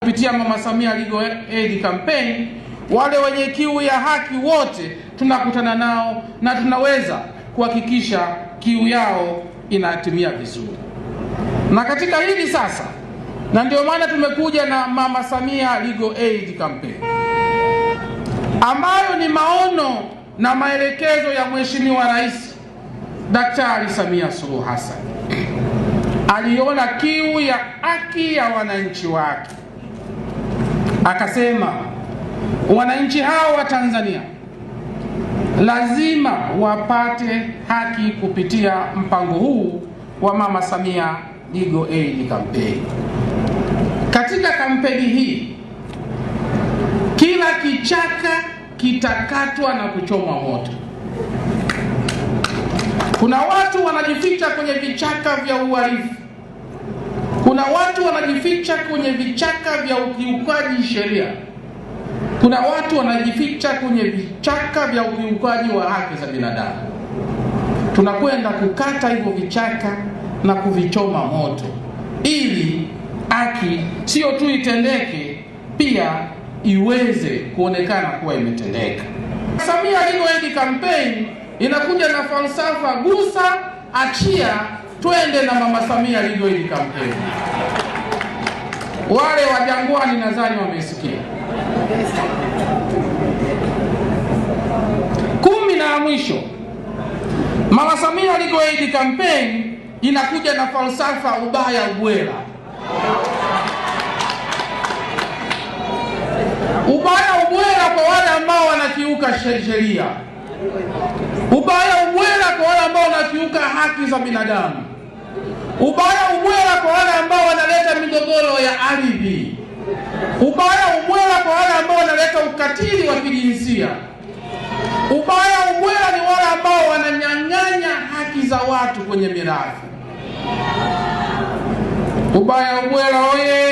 Kupitia Mama Samia Legal Aid Campaign, wale wenye kiu ya haki wote tunakutana nao na tunaweza kuhakikisha kiu yao inatimia vizuri. Na katika hili sasa, na ndio maana tumekuja na Mama Samia Legal Aid Campaign, ambayo ni maono na maelekezo ya Mheshimiwa Rais Daktari Samia Suluhu Hassan. Aliona kiu ya haki ya wananchi wake, akasema wananchi hao wa Tanzania lazima wapate haki kupitia mpango huu wa Mama Samia Legal Aid Campaign. Katika kampeni hii, kila kichaka kitakatwa na kuchomwa moto. Kuna watu wanajificha kwenye vichaka vya uhalifu. Kuna watu wanajificha kwenye vichaka vya ukiukaji sheria. Kuna watu wanajificha kwenye vichaka vya ukiukaji wa haki za binadamu. Tunakwenda kukata hivyo vichaka na kuvichoma moto, ili haki sio tu itendeke, pia iweze kuonekana kuwa imetendeka. Samia Legal Aid Campaign inakuja na falsafa gusa, achia, twende na Mama Samia Legal Aid Campaign. Wale wa Jangwani nadhani wamesikia. 10 na mwisho, Mama Samia Legal Aid Campaign inakuja na falsafa ubaya ubwela. Ubaya ubwela kwa wale ambao wanakiuka sheria. Ubaya ubwela kwa wale ambao wanakiuka haki za binadamu. Ubaya ubwela kwa wale ambao wanaleta migogoro ya ardhi. Ubaya ubwela kwa wale ambao wanaleta ukatili wa kijinsia. Ubaya ubwela ni wale ambao wananyang'anya haki za watu kwenye mirathi. Ubaya ubwela oye!